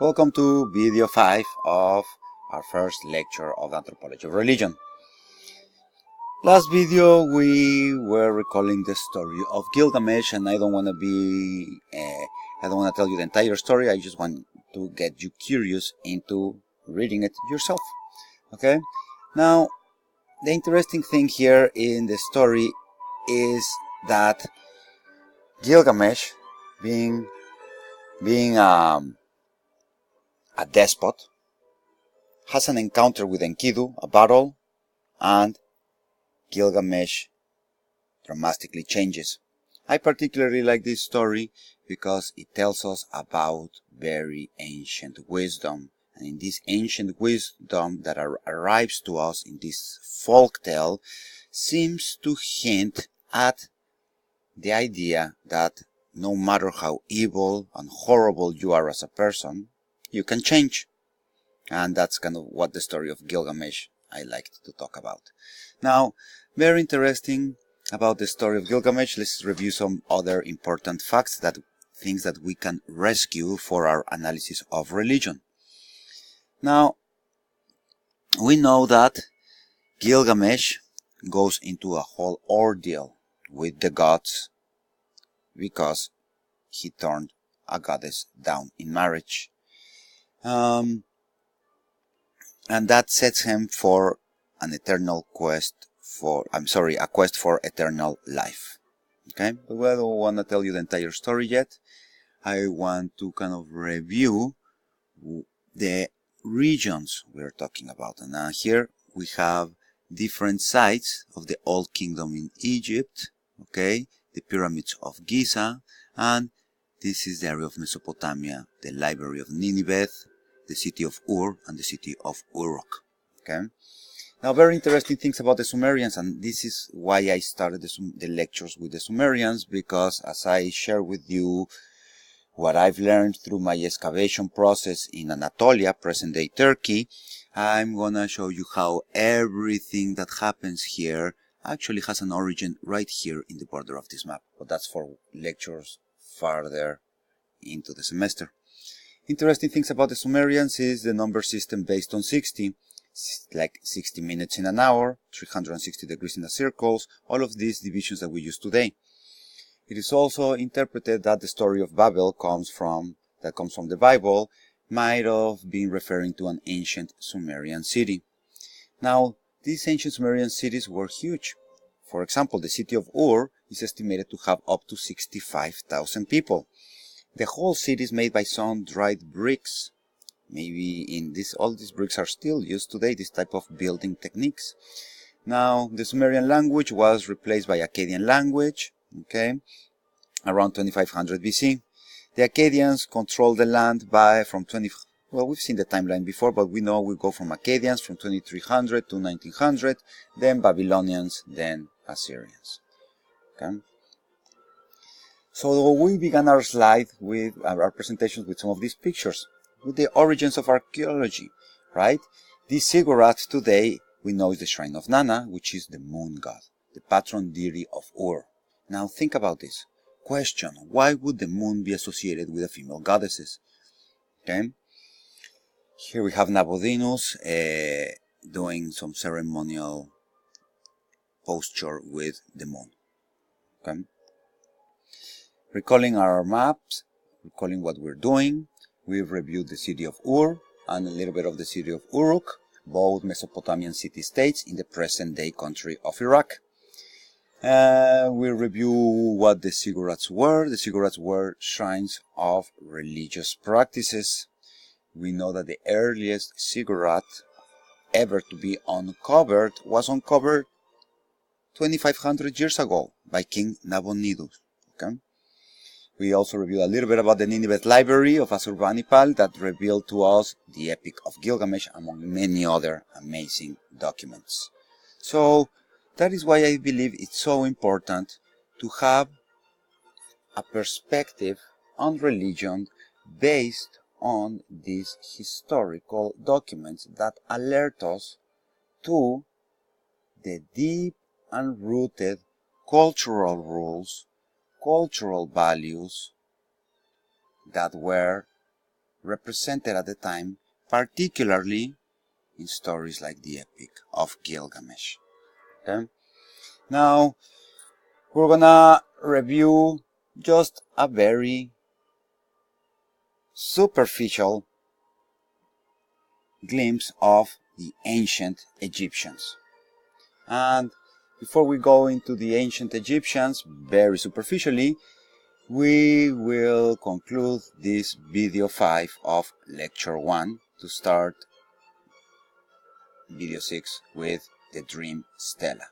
Welcome to video 5 of our first lecture of Anthropology of Religion. Last video we were recalling the story of Gilgamesh, and I don't want to tell you the entire story. I just want to get you curious into reading it yourself. Okay? Now, the interesting thing here in the story is that Gilgamesh, being a despot, has an encounter with Enkidu, a battle, and Gilgamesh dramatically changes. I particularly like this story because it tells us about very ancient wisdom. And in this ancient wisdom that arrives to us in this folk tale seems to hint at the idea that no matter how evil and horrible you are as a person, you can change. And that's kind of what the story of Gilgamesh I liked to talk about. Now, very interesting about the story of Gilgamesh. Let's review some other important facts, things that we can rescue for our analysis of religion. Now, we know that Gilgamesh goes into a whole ordeal with the gods because he turned a goddess down in marriage. And that sets him for an eternal quest a quest for eternal life. Okay? But I don't want to tell you the entire story yet. I want to kind of review the regions we're talking about. And now here we have different sites of the Old Kingdom in Egypt. Okay? The pyramids of Giza. And this is the area of Mesopotamia, the library of Nineveh, the city of Ur, and the city of Uruk. Okay? Now, very interesting things about the Sumerians, and this is why I started the lectures with the Sumerians, because as I share with you what I've learned through my excavation process in Anatolia, present-day Turkey, I'm gonna show you how everything that happens here actually has an origin right here in the border of this map. But that's for lectures farther into the semester. Interesting things about the Sumerians is the number system based on 60, like 60 minutes in an hour, 360 degrees in a circle, all of these divisions that we use today. It is also interpreted that the story of Babel comes from the Bible, might have been referring to an ancient Sumerian city. Now, these ancient Sumerian cities were huge. For example, the city of Ur is estimated to have up to 65,000 people. The whole city is made by sun-dried bricks. Maybe all these bricks are still used today, this type of building techniques. Now, the Sumerian language was replaced by Akkadian language, okay, around 2500 BC. The Akkadians controlled the land we've seen the timeline before, but we know we go from Akkadians from 2300 to 1900, then Babylonians, then Assyrians. Okay. So we began our slide with our presentations with some of these pictures, with the origins of archaeology, right? This ziggurat today we know is the shrine of Nana, which is the moon god, the patron deity of Ur. Now think about this. Question, why would the moon be associated with the female goddesses? Okay. Here we have Nabonidus doing some ceremonial posture with the moon. Okay. Recalling our maps, recalling what we're doing, we've reviewed the city of Ur and a little bit of the city of Uruk, both Mesopotamian city-states in the present-day country of Iraq. We review what the ziggurats were. The ziggurats were shrines of religious practices. We know that the earliest ziggurat ever to be uncovered was uncovered 2500 years ago by King Nabonidus. Okay? We also reviewed a little bit about the Nineveh library of Assurbanipal that revealed to us the Epic of Gilgamesh among many other amazing documents. So that is why I believe it's so important to have a perspective on religion based on these historical documents that alert us to the deep and rooted cultural rules, cultural values that were represented at the time, particularly in stories like the Epic of Gilgamesh. Okay? Now, we're gonna review just a very superficial glimpse of the ancient Egyptians. And before we go into the ancient Egyptians, very superficially, we will conclude this video 5 of lecture 1 to start video 6 with the dream stela.